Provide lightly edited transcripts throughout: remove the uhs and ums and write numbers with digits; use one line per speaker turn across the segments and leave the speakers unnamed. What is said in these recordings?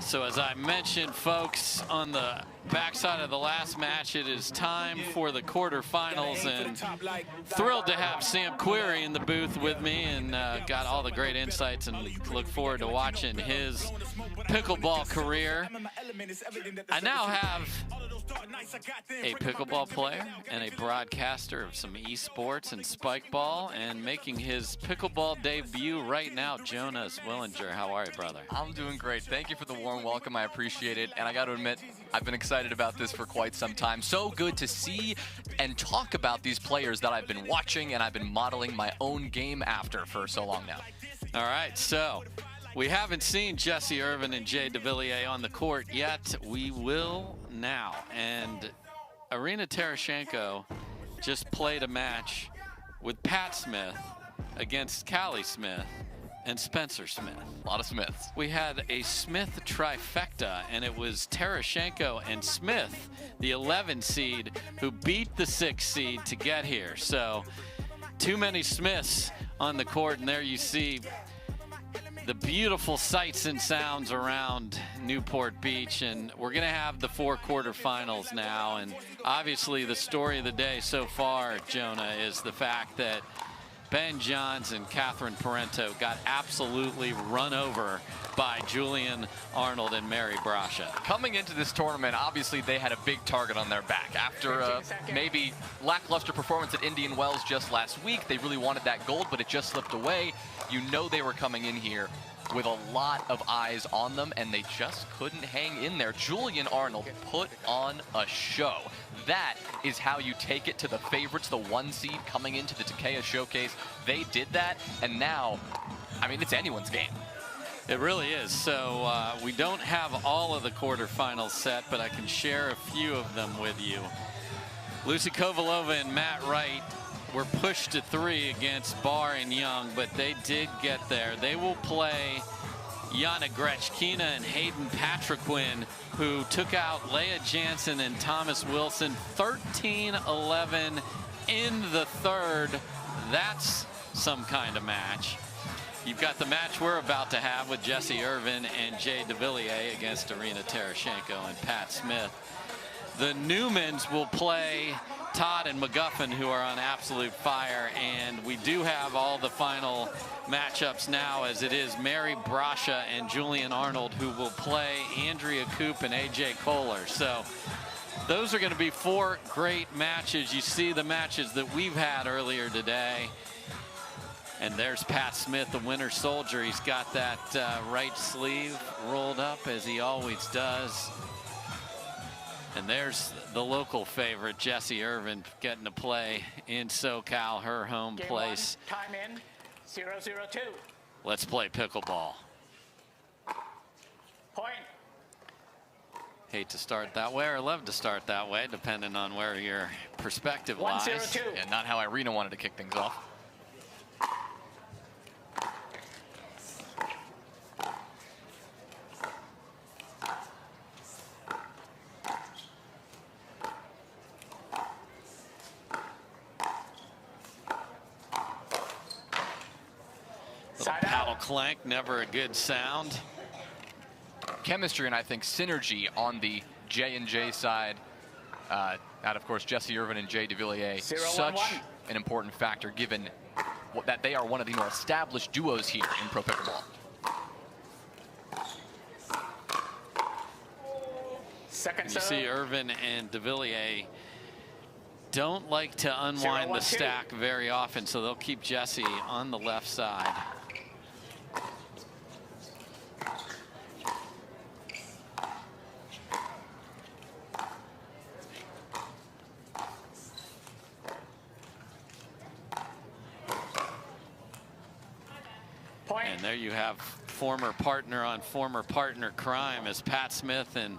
So as I mentioned, folks, on the backside of the last match, it is time for the quarterfinals, and thrilled to have Sam Query in the booth with me, and got all the great insights, and look forward to watching his pickleball career. I now have a pickleball player and a broadcaster of some esports and spike ball, and making his pickleball debut right now, Jonas Willinger. How are you, brother?
I'm doing great. Thank you for the warm welcome. I appreciate it. And I got to admit, I've been excited about this for quite some time. So good to see and talk about these players that I've been watching and I've been modeling my own game after for so long now.
All right, so we haven't seen Jessie Irvine and Jay Devilliers on the court yet. We will now. And Irina Tereschenko just played a match with Pat Smith against Callie Smith and Spencer Smith.
A lot of Smiths.
We had a Smith trifecta, and it was Tereschenko and Smith, the 11 seed, who beat the 6 seed to get here. So too many Smiths on the court, and there you see the beautiful sights and sounds around Newport Beach. And we're gonna have the 4 quarterfinals now, and obviously the story of the day so far, Jonah, is the fact that Ben Johns and Catherine Parento got absolutely run over by Julian Arnold and Mary Brasha.
Coming into this tournament, obviously they had a big target on their back. After a maybe lackluster performance at Indian Wells just last week, they really wanted that gold, but it just slipped away. You know they were coming in here with a lot of eyes on them, and they just couldn't hang in there. Julian Arnold put on a show. That is how you take it to the favorites, the 1 seed coming into the Takeya Showcase. They did that, and now, I mean, it's anyone's game.
It really is. So we don't have all of the quarterfinals set, but I can share a few of them with you. Lucy Kovalova and Matt Wright were pushed to 3 against Barr and Young, but they did get there. They will play Yana Grechkina and Hayden Patriquin, who took out Leah Jansen and Thomas Wilson 13-11 in the 3rd. That's some kind of match. You've got the match we're about to have with Jessie Irvine and Jay Devilliers against Irina Tereschenko and Pat Smith. The Newmans will play Todd and McGuffin, who are on absolute fire, and we do have all the final matchups now, as it is Mary Brasha and Julian Arnold who will play Andrea Koop and AJ Kohler. So those are going to be 4 great matches. You see the matches that we've had earlier today. And there's Pat Smith, the winter soldier. He's got that right sleeve rolled up, as he always does. And there's the local favorite, Jessie Irvine, getting to play in SoCal, her home place.
Time in, 0-0-2.
Let's play pickleball.
Point.
Hate to start that way, or love to start that way, depending on where your perspective lies.
1-0-2.
And not how Irina wanted to kick things off.
Paddle clank, never a good sound.
Chemistry and I think synergy on the J&J side. Out of course Jessie Irvine and Jay Devilliers. Such an important factor given that they are one of the more established duos here in pro pickleball.
You see Irvine and Devilliers don't like to unwind the stack very often, so they'll keep Jessie on the left side. And there you have former partner on former partner crime, as Pat Smith and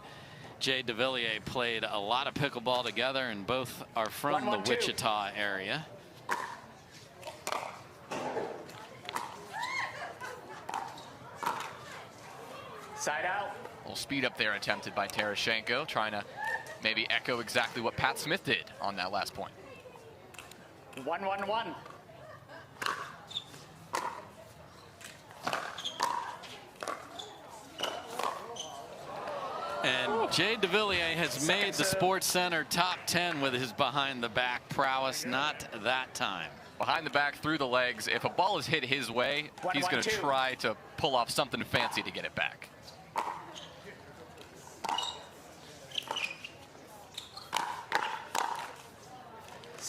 Jay Devilliers played a lot of pickleball together, and both are from the Wichita area.
Side out.
A little speed up there attempted by Tereschenko, trying to maybe echo exactly what Pat Smith did on that last point.
1-1-1.
And Jay Devilliers has made the Sports Center top 10 with his behind-the-back prowess. Not that time.
Behind the back, through the legs. If a ball is hit his way, he's going to try to pull off something fancy to get it back.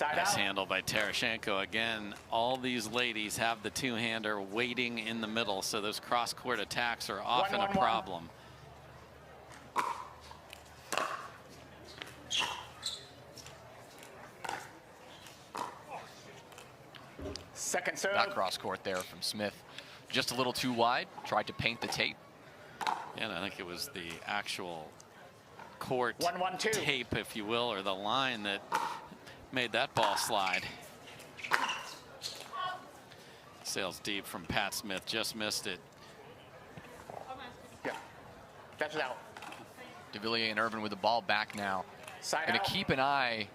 Nice handle by Tereschenko. Again, all these ladies have the two-hander waiting in the middle, so those cross-court attacks are often a problem.
Second serve.
That cross-court there from Smith. Just a little too wide. Tried to paint the tape.
And I think it was the actual court
1-1-2.
tape, if you will, or the line that made that ball slide. Sails deep from Pat Smith, just missed it.
Yeah, that's it out.
Devilliers and Irvine with the ball back now.
Side
Going
out.
to keep an eye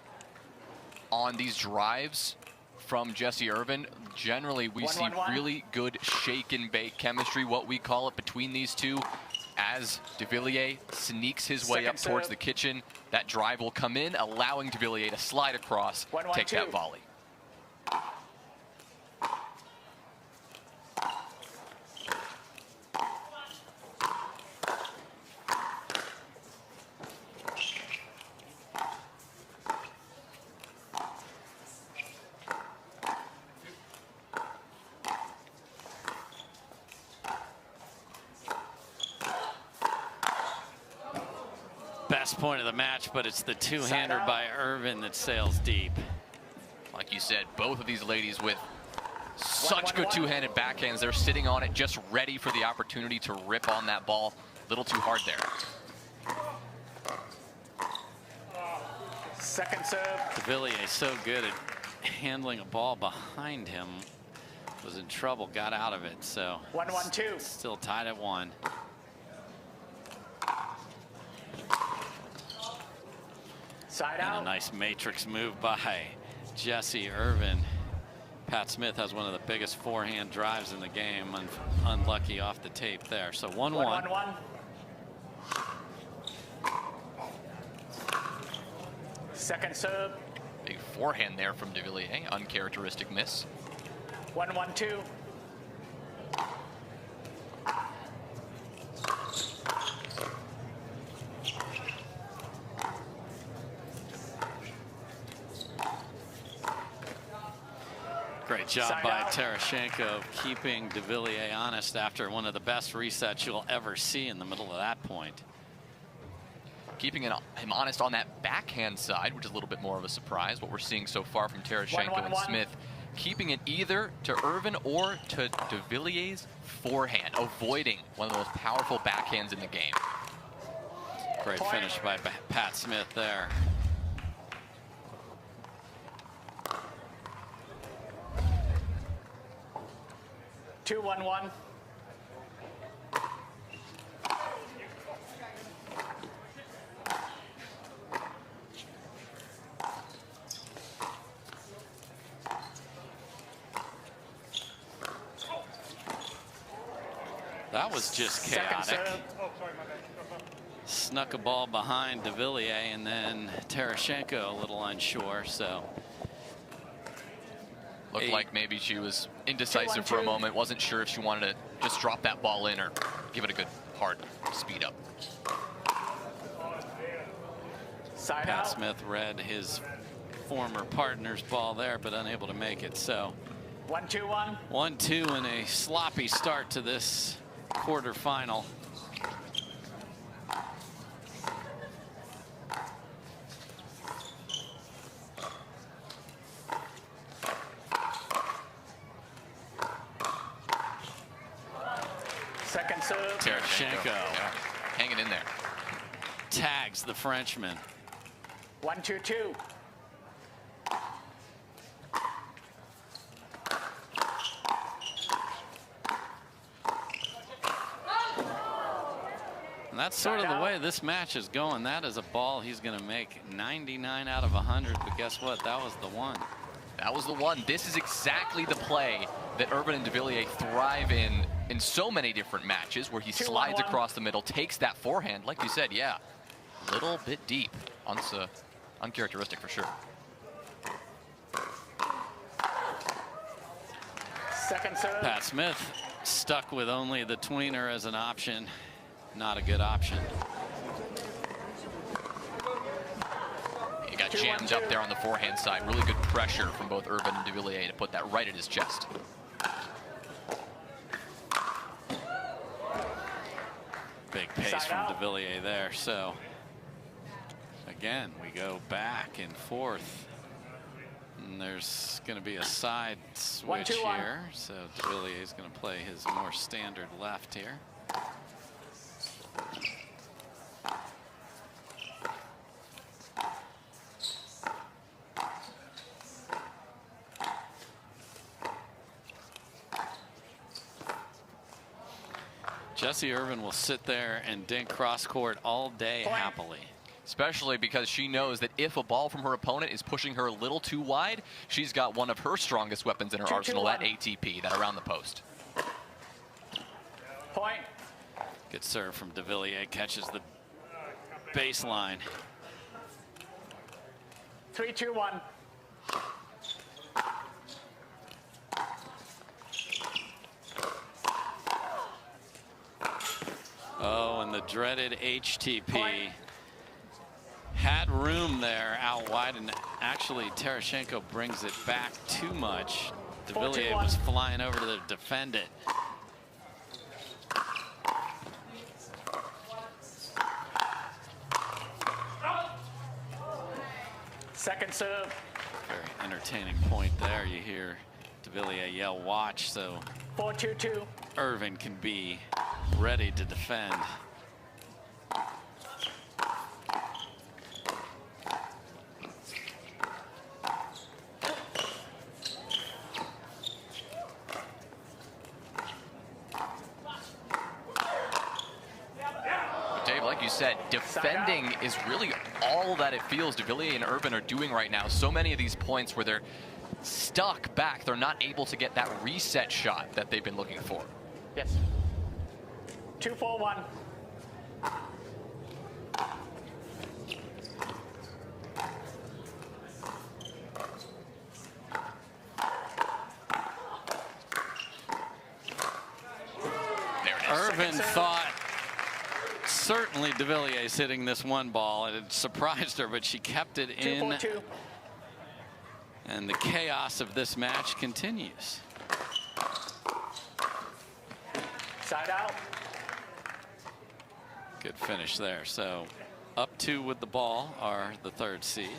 on these drives from Jessie Irvine. Generally, we see really good shake and bake chemistry, what we call it, between these two. As Devilliers sneaks his way up towards the kitchen, that drive will come in, allowing Devilliers to slide across, take that volley.
Best point of the match, but it's the two-hander by Irvine that sails deep.
Like you said, both of these ladies with such good two-handed backhands. They're sitting on it, just ready for the opportunity to rip on that ball. A little too hard there.
Second serve.
Devilliers so good at handling a ball behind him. Was in trouble, got out of it. So
1-1-2.
Still tied at 1.
Side
And
out.
a nice matrix move by Jessie Irvine. Pat Smith has one of the biggest forehand drives in the game. Unlucky off the tape there. So 1-1.
1-1-1. Second serve.
Big forehand there from Devilliers. Uncharacteristic miss.
1-1-2.
Great job by Tereschenko keeping Devilliers honest after one of the best resets you'll ever see in the middle of that point.
Keeping him honest on that backhand side, which is a little bit more of a surprise, what we're seeing so far from Tereschenko and Smith. Keeping it either to Irvine or to Devilliers' forehand, avoiding one of the most powerful backhands in the game.
Great finish by Pat Smith there.
Two, 1-1.
That was just chaotic. Snuck a ball behind Devilliers, and then Tereschenko a little unsure. So
looked like maybe she was indecisive for a moment. Wasn't sure if she wanted to just drop that ball in or give it a good hard speed up.
Pat Smith read his former partner's ball there, but unable to make it. So
1-2-1.
1-2 and a sloppy start to this quarterfinal.
Second serve.
Tereschenko
hanging in there.
Tags the Frenchman.
1-2-2.
And that's sort of the way this match is going. That is a ball he's going to make 99 out of 100. But guess what? That was the one.
That was the one. This is exactly the play that Irvine and Devilliers thrive in in so many different matches where he slides across the middle, takes that forehand. Like you said, yeah, a little bit deep. Uncharacteristic for sure.
Second serve.
Pat Smith stuck with only the tweener as an option. Not a good option.
He got jammed up there on the forehand side. Really good pressure from both Irvine and Devilliers to put that right at his chest.
Big pace from Devilliers there. So again, we go back and forth. And there's going to be a side switch here. So Devilliers is going to play his more standard left here. Jessie Irvine will sit there and dink cross court all day happily.
Especially because she knows that if a ball from her opponent is pushing her a little too wide, she's got one of her strongest weapons in her arsenal at ATP, that around the post.
Point.
Good serve from Devilliers, catches the baseline.
3-2-1.
Oh, and the dreaded HTP. Had room there out wide, and actually Tereschenko brings it back too much. Devilliers was flying over to defend it.
Second serve.
Very entertaining point there. You hear Devilliers yell, watch, so
4-2-2.
Irvine can be ready to defend.
Said, defending is really all that it feels Devilliers and Irvine are doing right now. So many of these points where they're stuck back, they're not able to get that reset shot that they've been looking for.
Yes. 2-4-1.
Irvine thought certainly Devilliers hitting this one ball, and it surprised her, but she kept it in.
2-4-2.
And the chaos of this match continues.
Side out.
Good finish there. So up 2 with the ball are the 3rd seed.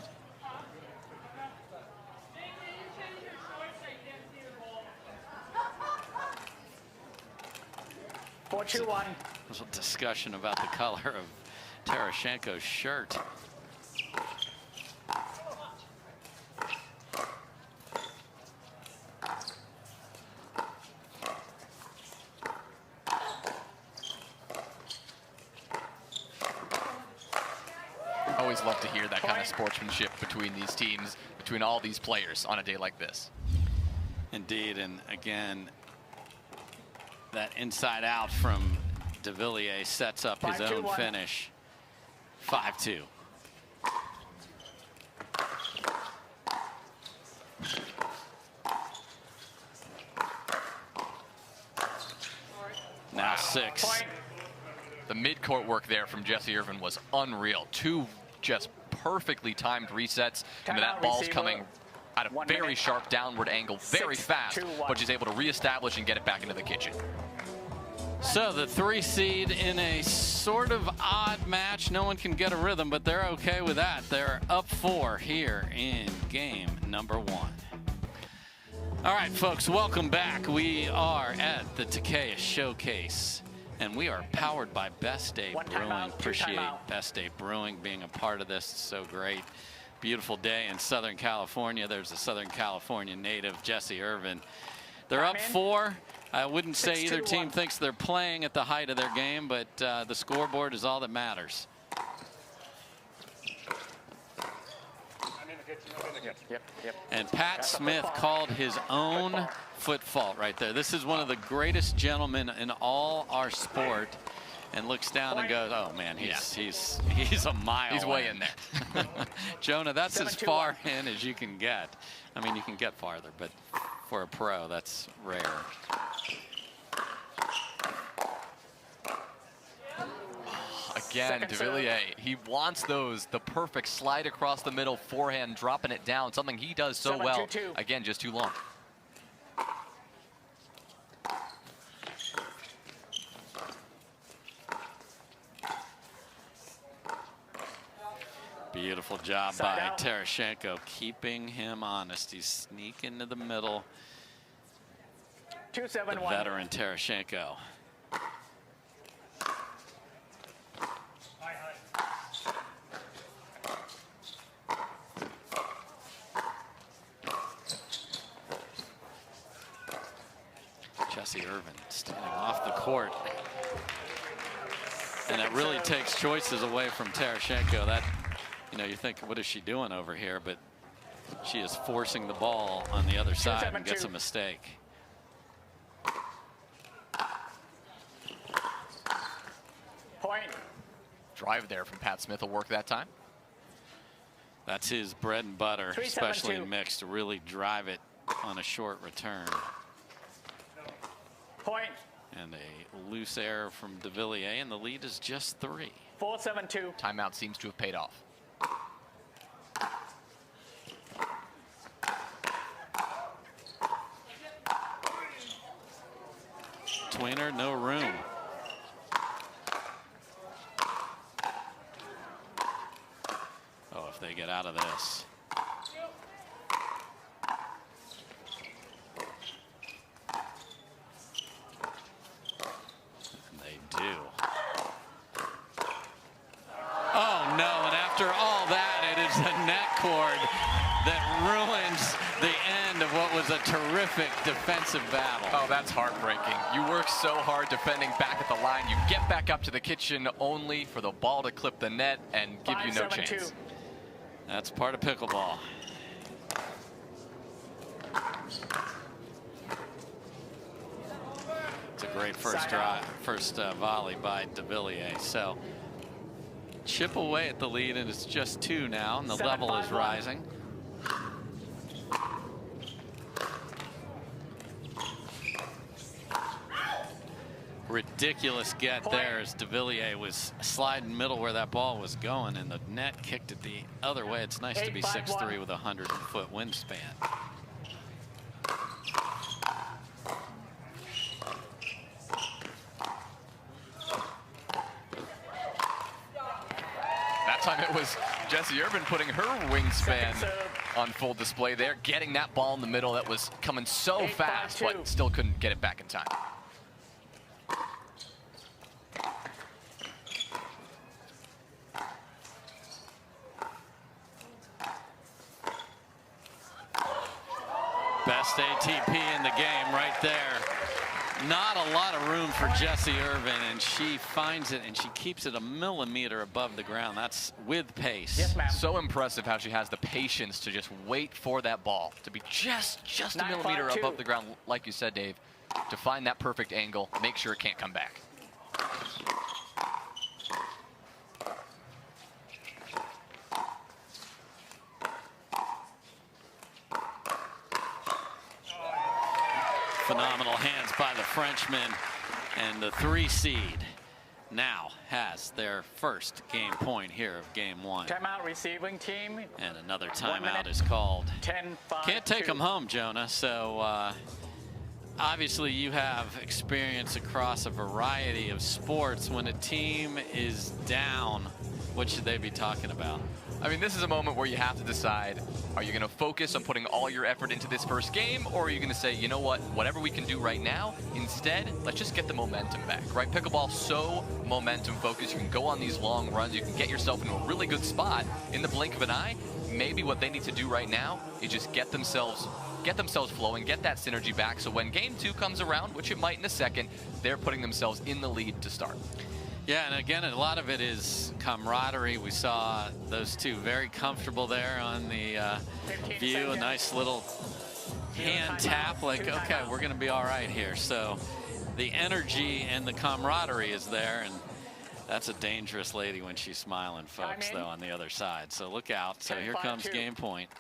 There's a
little discussion about the color of Tereschenko's shirt.
Always love to hear that kind of sportsmanship between these teams, between all these players on a day like this.
Indeed, and again, that inside out from Devilliers sets up his own finish. 5-2. Now 6.
The mid-court work there from Jessie Irvine was unreal. 2 just perfectly timed resets. And that ball's coming at a very sharp downward angle, very fast, but she's able to reestablish and get it back into the kitchen.
So the 3 seed in a sort of odd match. No one can get a rhythm, but they're okay with that. They're up 4 here in game number 1. All right, folks, welcome back. We are at the Takeya Showcase, and we are powered by Best Day Brewing. Appreciate Best Day Brewing being a part of this. It's so great. Beautiful day in Southern California. There's a Southern California native, Jessie Irvine. They're up 4. I wouldn't say either team thinks they're playing at the height of their game, but the scoreboard is all that matters.
Yep.
And Pat Smith called his own foot fault right there. This is one of the greatest gentlemen in all our sport, and looks down and goes, "Oh man, he's a mile.
He's way in there."
Jonah, that's as far in as you can get. I mean, you can get farther, but for a pro, that's rare.
Again, Devilliers, he wants those, the perfect slide across the middle, forehand, dropping it down, something he does so well. Again, just too long.
Beautiful job by Tereschenko, keeping him honest. He's sneaking to the middle.
2-7-1.
The veteran Tereschenko. Jessie Irvine standing off the court. And that really takes choices away from Tereschenko. That, you know, you think, what is she doing over here? But she is forcing the ball on the other side and gets a mistake.
Point.
Drive there from Pat Smith will work that time.
That's his bread and butter,
3-7-2.
especially in mixed, to really drive it on a short return.
Point.
And a loose error from Devilliers, and the lead is just 3.
4-7-2.
Timeout seems to have paid off.
Tweener, no room. Oh, if they get out of this. And they do. Oh no, and after all that, it is a net cord that ruins the end of what was a terrific defensive battle.
Oh, that's heartbreaking. You work so hard defending back at the line. You get back up to the kitchen only for the ball to clip the net and give you no chance.
That's part of pickleball. It's a great first volley by Devilliers. So chip away at the lead, and it's just 2 now, and the level is rising. Ridiculous get there as Devilliers was sliding middle where that ball was going, and the net kicked it the other way. It's nice to be 6'3" with a 100-foot wingspan.
That time it was Jessie Irvine putting her wingspan on full display there, getting that ball in the middle that was coming so fast, but still couldn't get it back in time.
Best ATP in the game right there. Not a lot of room for Jessie Irvine, and she finds it, and she keeps it a millimeter above the ground. That's with pace.
Yes, ma'am.
So impressive how she has the patience to just wait for that ball to be just a millimeter above the ground, like you said, Dave, to find that perfect angle, make sure it can't come back.
Phenomenal hands by the Frenchman, and the 3 seed now has their first game point here of game 1.
Timeout receiving team.
And another timeout is called.
10-5.
Can't take them home, Jonah. So obviously you have experience across a variety of sports. When a team is down, what should they be talking about?
I mean, this is a moment where you have to decide, are you going to focus on putting all your effort into this first game, or are you going to say, you know what, whatever we can do right now, instead, let's just get the momentum back, right? Pickleball, so momentum focused. You can go on these long runs. You can get yourself into a really good spot in the blink of an eye. Maybe what they need to do right now is just get themselves flowing, get that synergy back, so when game 2 comes around, which it might in a second, they're putting themselves in the lead to start.
Yeah, and again, a lot of it is camaraderie. We saw those two very comfortable there on the view. A nice little hand tap, like, okay, we're going to be all right here. So the energy and the camaraderie is there, and that's a dangerous lady when she's smiling, folks, though, on the other side. So look out. So here comes game point.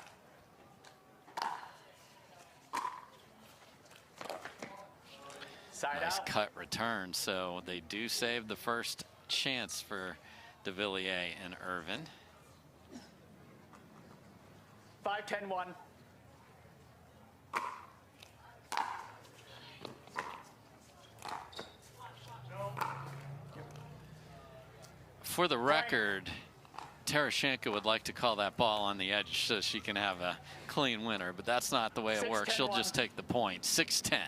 Nice cut return, so they do save the first chance for Devilliers and Irvine.
5-10-1.
For the record, Tereschenko would like to call that ball on the edge so she can have a clean winner, but that's not the way it works. She'll just take the point. 6-10.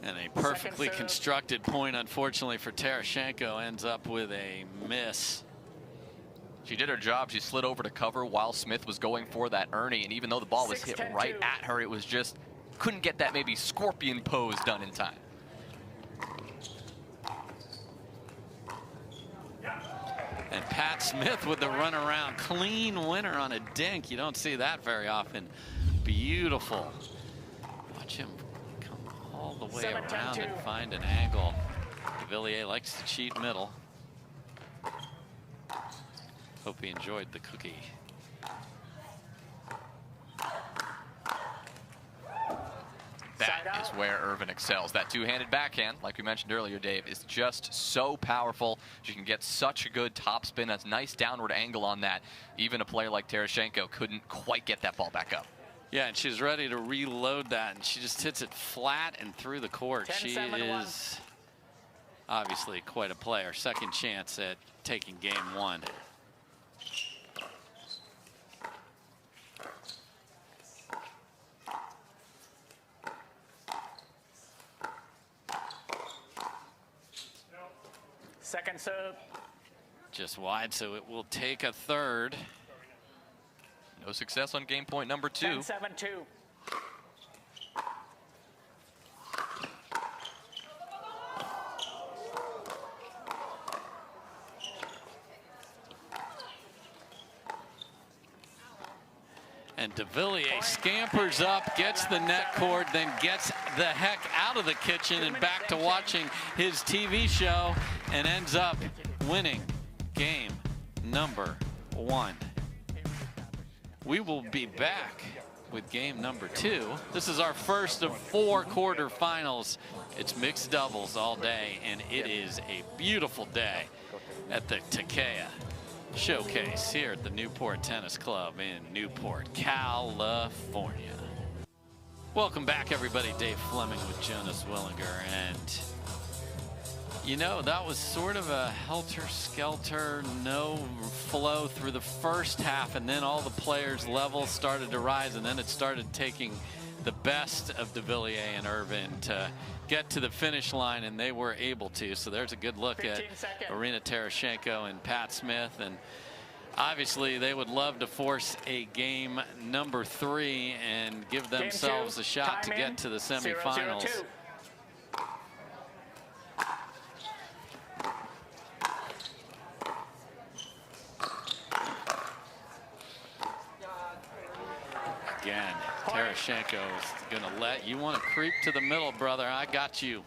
And a perfectly constructed point, unfortunately for Tereschenko, ends up with a miss.
She did her job. She slid over to cover while Smith was going for that Ernie, and even though the ball was hit right at her, it was just couldn't get that maybe scorpion pose done in time.
And Pat Smith with the runaround, clean winner on a dink. You don't see that very often. Beautiful. Watch him come all the way around and find an angle. Devilliers likes to cheat middle. Hope he enjoyed the cookie.
That is where Irvine excels. That two-handed backhand, like we mentioned earlier, Dave, is just so powerful. She can get such a good topspin. That's a nice downward angle on that. Even a player like Tereschenko couldn't quite get that ball back up.
Yeah, and she's ready to reload that, and she just hits it flat and through the court. She is obviously quite a player. Second chance at taking game one.
Second serve.
Just wide, so it will take a third.
No success on game point number 2.
10-7-2.
And Devilliers scampers up, gets the net cord, then gets the heck out of the kitchen and back to watching his TV show, and ends up winning game number 1. We will be back with game number 2. This is our first of 4 quarterfinals. It's mixed doubles all day, and it is a beautiful day at the Takeya Showcase here at the Newport Tennis Club in Newport, California. Welcome back, everybody. Dave Fleming with Jonas Willinger, and you know, that was sort of a helter-skelter, no flow through the first half, and then all the players' levels started to rise, and then it started taking the best of Devilliers and Irvine to get to the finish line, and they were able to. So there's a good look at Irina Tereschenko and Pat Smith, and obviously they would love to force a game number 3 and give themselves a shot to get to the semifinals.
0-0-2.
Again, Tereschenko is going to let you want to creep to the middle, brother. I got you.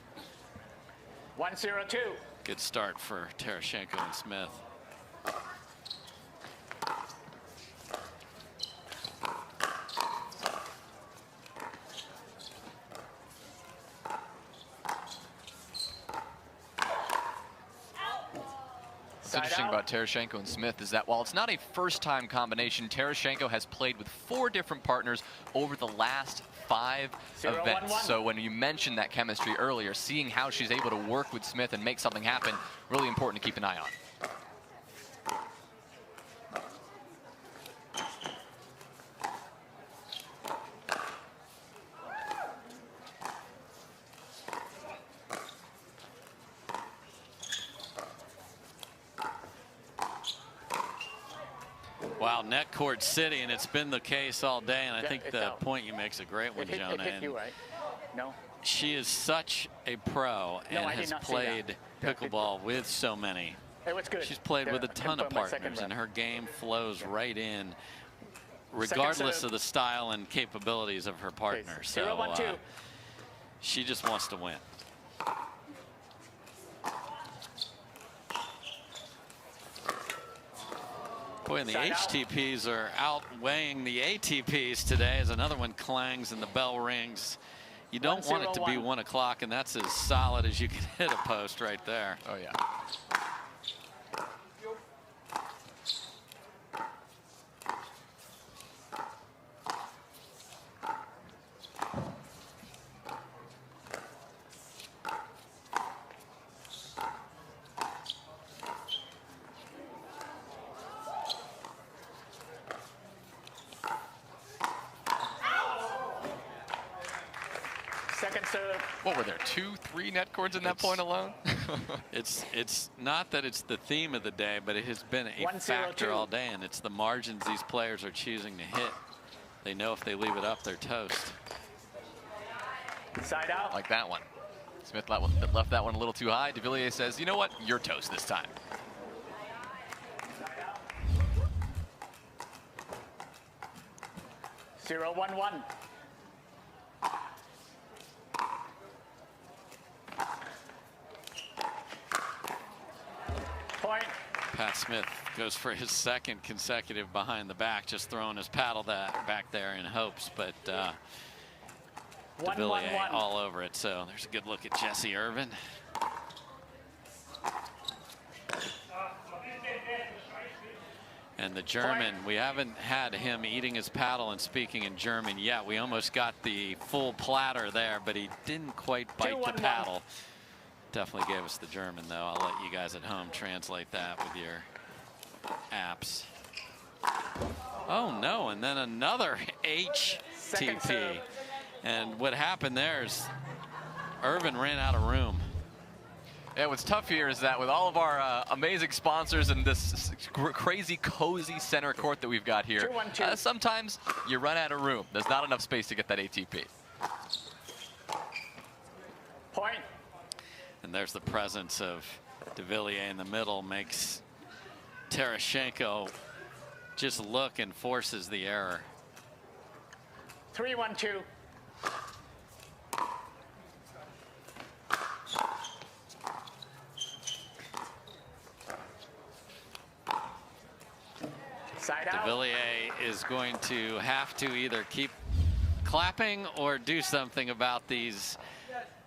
1-0-2.
Good start for Tereschenko and Smith.
What's interesting about Tereschenko and Smith is that while it's not a first-time combination, Tereschenko has played with 4 different partners over the last 5 events. So when you mentioned that chemistry earlier, seeing how she's able to work with Smith and make something happen, really important to keep an eye on.
Wow, net court city, and it's been the case all day. And I think the
out.
point you make is a great one, Jonah.
It hit you, right? No.
She is such a pro and
I did
has
not see
played
that.
pickleball with so many.
It was good.
She's played with a ton of
confirm my second
partners, and
rep.
her game flows right in, regardless
serve.
of the style and capabilities of her partner.
Please.
So
0-1-2.
she just wants to win. Boy, and the
Side out.
HTPs are outweighing the ATPs today as another one clangs and the bell rings. You don't want it to be 1 o'clock, and that's as solid as you can hit a post right there.
Oh, yeah.
Second serve.
What were there, 2, 3 net cords in that point alone?
It's not that it's the theme of the day, but it has been a
1-0-2.
factor all day, and it's the margins these players are choosing to hit. They know if they leave it up, they're toast.
Side out.
Like that one. Smith left that one a little too high. Devilliers says, you know what? You're toast this time.
Zero, 1-1. Point.
Pat Smith goes for his second consecutive behind the back, just throwing his paddle back there in hopes, but Devilliers
1-1-1.
all over it. So there's a good look at Jessie Irvine. And the German, we haven't had him eating his paddle and speaking in German yet. We almost got the full platter there, but he didn't quite bite the
2-1-1.
paddle. Definitely gave us the German, though. I'll let you guys at home translate that with your apps. Oh, no, and then another
Second
HTP.
serve.
And what happened there is Irvine ran out of room.
Yeah, what's tough here is that with all of our amazing sponsors and this crazy cozy center court that we've got here,
2-1-2.
sometimes you run out of room. There's not enough space to get that ATP.
Point.
And there's the presence of Devilliers in the middle, makes Tereschenko just look and forces the error.
3-1-2. Side out.
Devilliers is going to have to either keep clapping or do something about these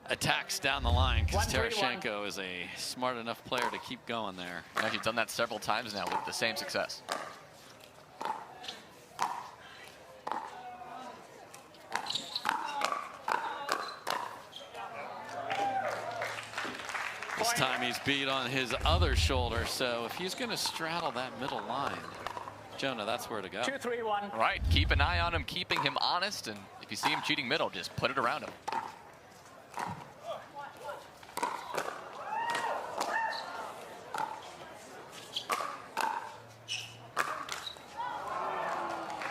attacks down the line, because
1-3-1.
Tereschenko is a smart enough player to keep going there.
Yeah, he's done that several times now with the same success.
This time he's beat on his other shoulder, so if he's going to straddle that middle line, Jonah, that's where to go.
2-3-1.
All right, keep an eye on him, keeping him honest, and if you see him cheating middle, just put it around him.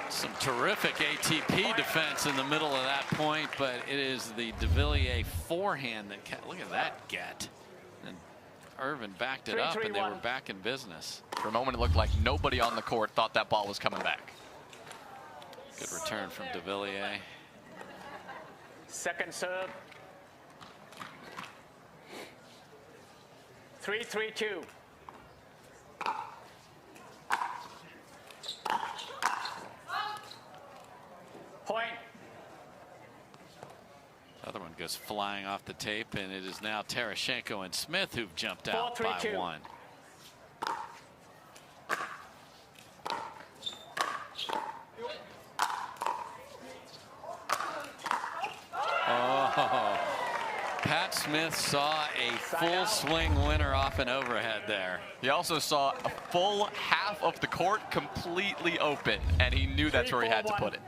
Some terrific ATP defense in the middle of that point, but it is the Devilliers forehand that, look at that get. And Irvine backed it up, and they were back in business.
For a moment, it looked like nobody on the court thought that ball was coming back.
Good return from Devilliers.
Second serve. 3-3-2. Point.
The other one goes flying off the tape, and it is now Tereschenko and Smith who've jumped out
4-3-2.
by 1. Oh, Pat Smith saw a full swing winner off an overhead there.
He also saw a full half of the court completely open, and he knew that's where he had to put it.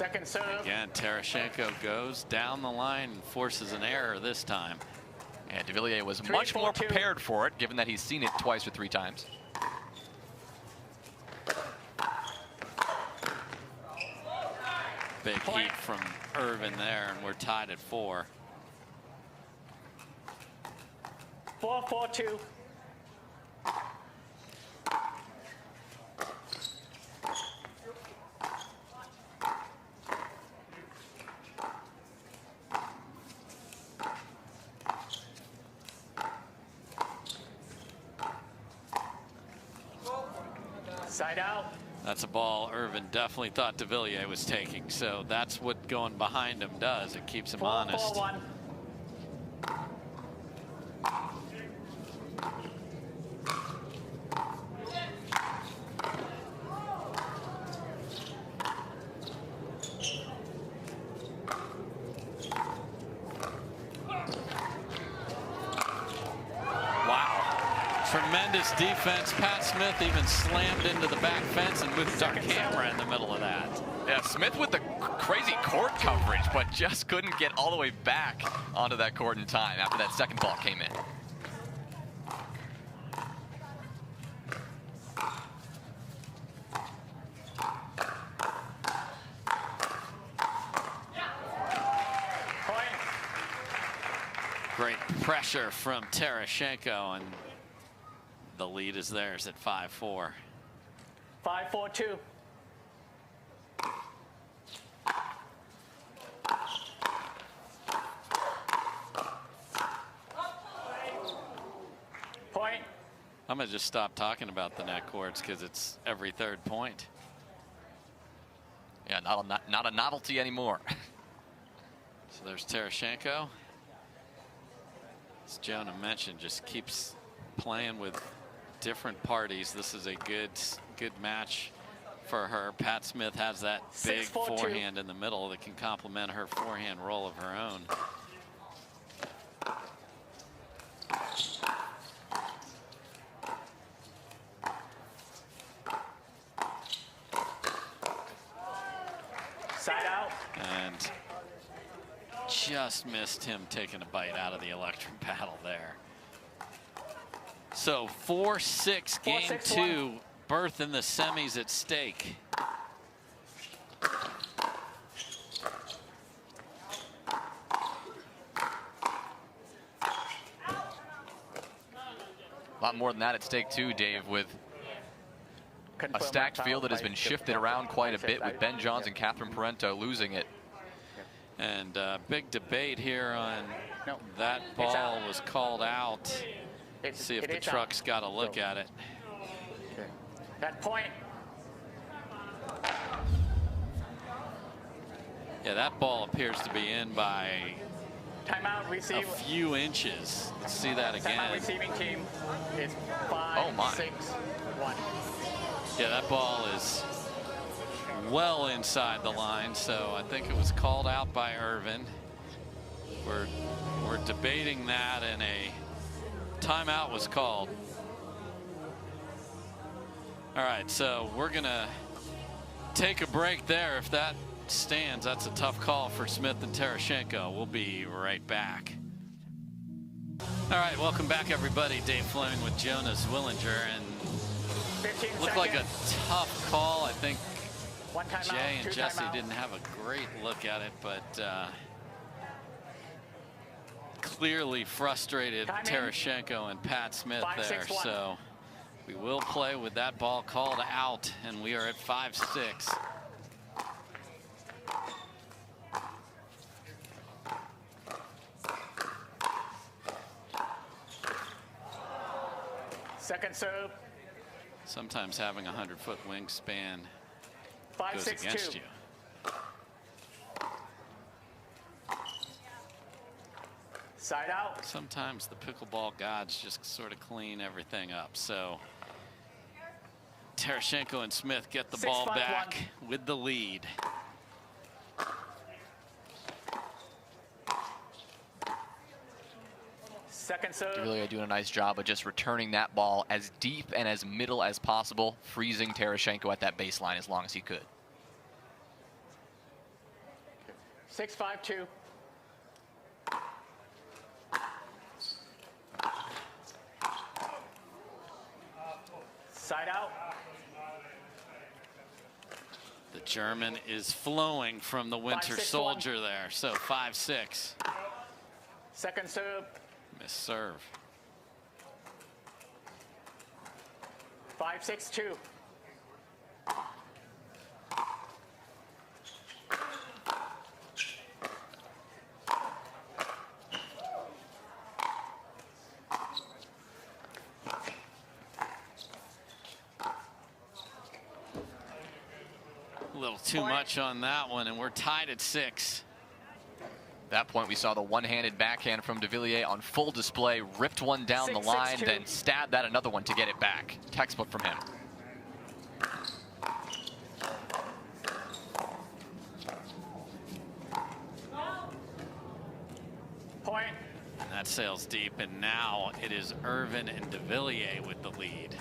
Second serve.
Again, Tereschenko goes down the line and forces an error this time.
And Devilliers was
3,
much
4,
more
2.
prepared for it, given that he's seen it twice or 3 times.
Big heat from Irvine there, and we're tied at 4.
4-4-2. Side out.
That's a ball Irvine definitely thought Devilliers was taking, so that's what going behind him does. It keeps him honest.
4-4-1.
Tremendous defense. Pat Smith even slammed into the back fence and moved our camera in the middle of that.
Yeah, Smith with the crazy court coverage, but just couldn't get all the way back onto that court in time after that second ball came in.
Great pressure from Tereschenko, and the lead is theirs at 5-4.
5-4-2. Point.
I'm going to just stop talking about the net courts because it's every third point.
Yeah, not a novelty anymore.
So there's Tereschenko. As Jonah mentioned, just keeps playing with different parties. This is a good match for her. Pat Smith has that big
6-4-2.
forehand in the middle that can complement her forehand roll of her own.
Side out.
And just missed him taking a bite out of the electric paddle there. So 4-6 game
4-6-1.
2, berth in the semis at stake.
A lot more than that at stake too, Dave, with a stacked field that has been shifted around quite a bit with Ben Johns and Catherine Parento losing it.
And big debate here on
No.
that
It's
ball
out.
was called out. See if the
It's out.
truck's got a look at it.
That point.
Yeah, that ball appears to be in by
Timeout.
a
Receive.
few inches. Let's see that
Timeout.
again.
Receiving team is 5,
Oh, my.
6, 1.
Yeah, that ball is well inside the line, so I think it was called out by Irvine. We're debating that, and a timeout was called. All right, so we're gonna take a break there. If that stands, that's a tough call for Smith and Tereschenko. We'll be right back. All right, welcome back, everybody. Dave Fleming with Jonas Willinger, and
15
looked like a
seconds.
tough call. I think
One timeout.
Jay and
2
Jessie
timeout.
didn't have a great look at it, but clearly frustrated
Time in.
Tereschenko and Pat Smith
5,
there.
6, 1.
So we will play with that ball called out, and we are at 5-6.
Second serve.
Sometimes having a 100-foot wingspan
5,
goes
6,
against
2.
you.
Side out.
Sometimes the pickleball gods just sort of clean everything up. So Tereschenko and Smith get the
6,
ball
5,
back with the lead.
Second serve.
Devilliers doing a nice job of just returning that ball as deep and as middle as possible, freezing Tereschenko at that baseline as long as he could.
6-5-2. Side out.
The German is flowing from the Winter
5-6-1.
Soldier there. So 5-6.
Second serve.
Miss serve.
5-6-2.
A little too much on that one, and we're tied at 6.
At that point, we saw the one-handed backhand from Devilliers on full display, ripped one down the
6-6-2.
line, then stabbed at another one to get it back. Textbook from him.
Point.
And that sails deep, and now it is Irvine and Devilliers with the lead.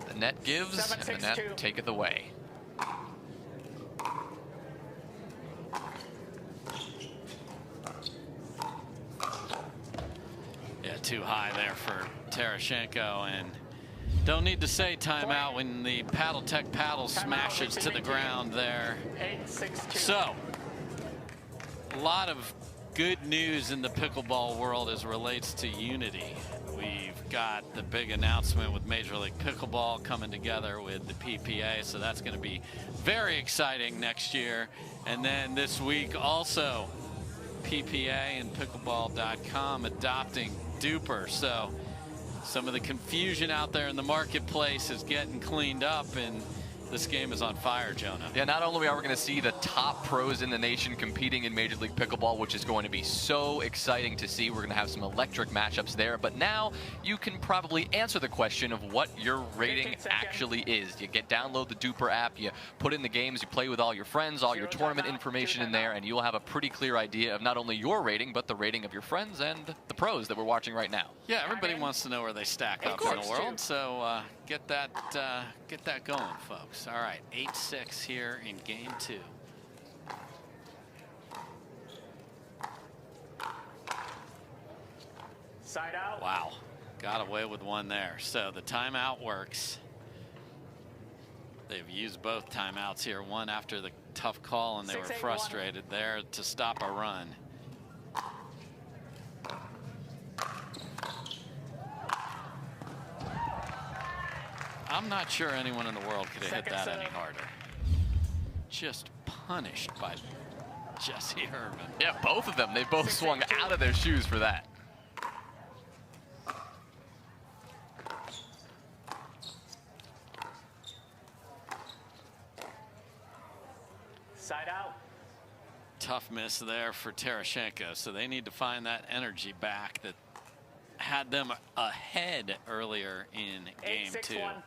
The net gives, and the
7-6-2.
net taketh away.
Yeah, too high there for Tereschenko, and don't need to say timeout when the Paddle Tech paddle smashes to the ground there.
8-6-2.
So, a lot of good news in the pickleball world as relates to unity. We've got the big announcement with Major League Pickleball coming together with the PPA, so that's going to be very exciting next year. And then this week also, PPA and pickleball.com adopting Duper. So some of the confusion out there in the marketplace is getting cleaned up, and this game is on fire, Jonah.
Yeah, not only are we going to see the top pros in the nation competing in Major League Pickleball, which is going to be so exciting to see. We're going to have some electric matchups there, but now you can probably answer the question of what your rating actually is. You download the Duper app, you put in the games, you play with all your friends, all your tournament information in there, and you'll have a pretty clear idea of not only your rating, but the rating of your friends and the pros that we're watching right now.
Yeah, everybody wants to know where they stack up in the world, so get that going, folks. All right, 8-6 here in game 2.
Side out.
Wow, got away with one there. So the timeout works. They've used both timeouts here, one after the tough call, and they were
6-8-1.
frustrated there to stop a run. I'm not sure anyone in the world could have hit that any harder. Just punished by Jessie Irvine.
Yeah, both of them. They both swung out of their shoes for that.
Side out.
Tough miss there for Tereschenko, so they need to find that energy back that had them ahead earlier in game 2.
8-6-1.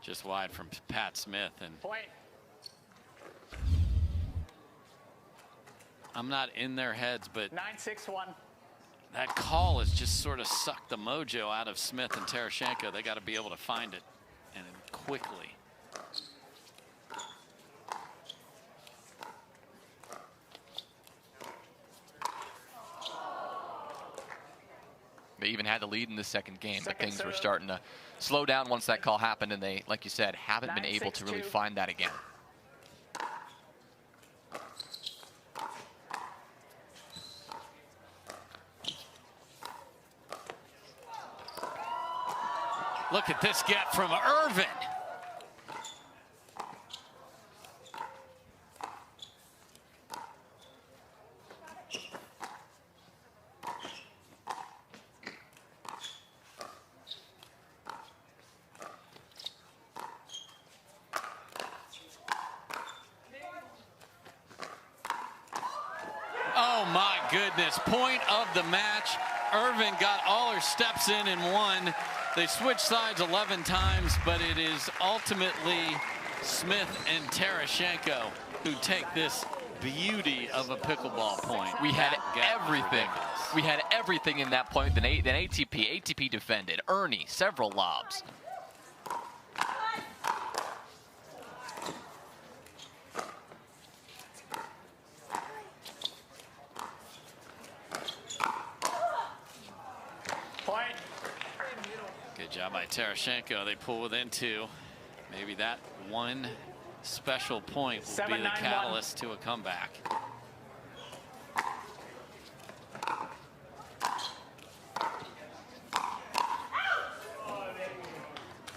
Just wide from Pat Smith, and
Point.
I'm not in their heads, but
9-6-1.
that call has just sort of sucked the mojo out of Smith and Tereschenko. They got to be able to find it, and quickly.
They even had the lead in the second game, but things were starting to slow down once that call happened, and they, like you said, haven't been able to really find that again.
Look at this get from Irvine. Oh my goodness, point of the match. Irvine got all her steps in and won. They switched sides 11 times, but it is ultimately Smith and Tereschenko who take this beauty of a pickleball point.
We had everything. We had everything in that point. Then ATP defended. Ernie, several lobs.
job by Tereschenko. They pull within 2. Maybe that one special point will be the
7-9-1.
catalyst to a comeback.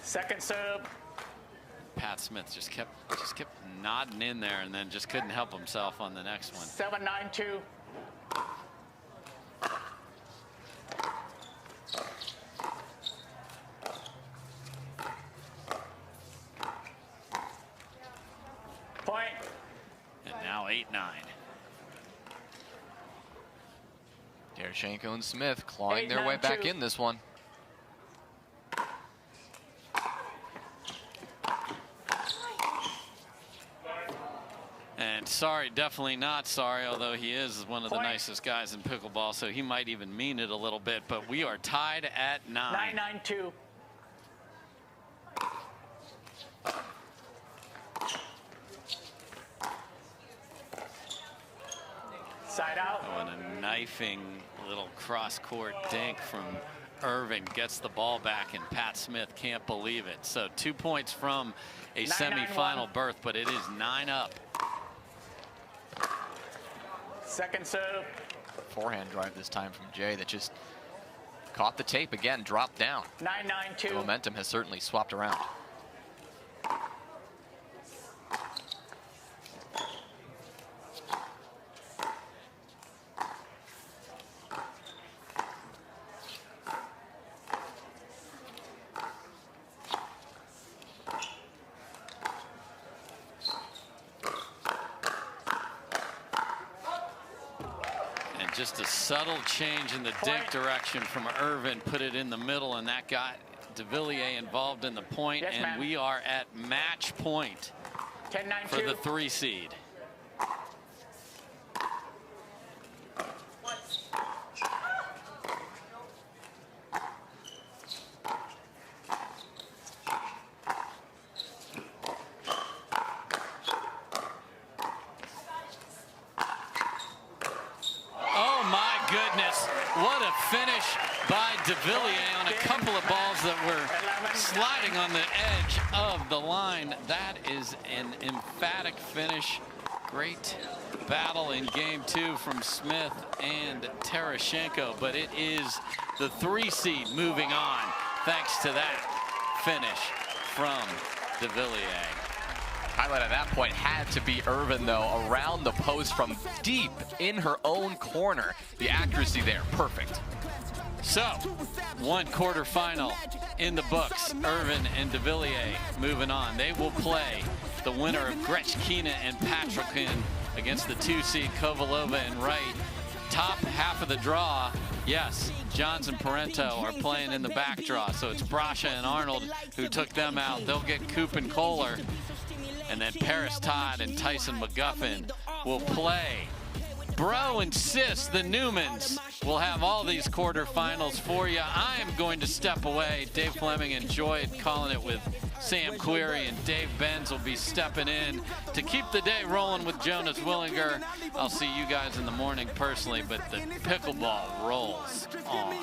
Second serve.
Pat Smith just kept nodding in there and then just couldn't help himself on the next one.
7-9-2. Point.
And now 8-9.
Tereschenko and Smith clawing their way back
8-9-2.
in this one.
And sorry, definitely not sorry, although he is one of the
Point.
nicest guys in pickleball, so he might even mean it a little bit, but we are tied at 9.
9-9-2. Side out.
Oh, and a knifing little cross-court dink from Irvine gets the ball back, and Pat Smith can't believe it. So 2 points from a
9-9-1.
semifinal berth, but it is 9 up.
Second serve.
Forehand drive this time from Jay that just caught the tape again, dropped down.
9-9-2.
The momentum has certainly swapped around.
Just a subtle change in the dink direction from Irvine, put it in the middle, and that got Devilliers involved in the point,
Yes,
and
ma'am.
we are at match point
10-9-2.
for the 3 seed. What a finish by Devilliers on a couple of balls that were sliding on the edge of the line. That is an emphatic finish. Great battle in game 2 from Smith and Tereschenko, but it is the 3 seed moving on thanks to that finish from Devilliers.
Highlight at that point had to be Irvine, though, around the post from deep in her own corner. The accuracy there, perfect.
So, one quarterfinal in the books. Irvine and Devilliers moving on. They will play the winner of Gretschkina and Patrikin against the 2 seed Kovalova and Wright. Top half of the draw, yes, Johns and Parento are playing in the back draw. So it's Brasha and Arnold who took them out. They'll get Coop and Kohler. And then Paris Todd and Tyson McGuffin will play. Bro and Sis, the Newmans, will have all these quarterfinals for you. I am going to step away. Dave Fleming enjoyed calling it with Sam Query, and Dave Benz will be stepping in to keep the day rolling with Jonas Willinger. I'll see you guys in the morning personally, but the pickleball rolls on.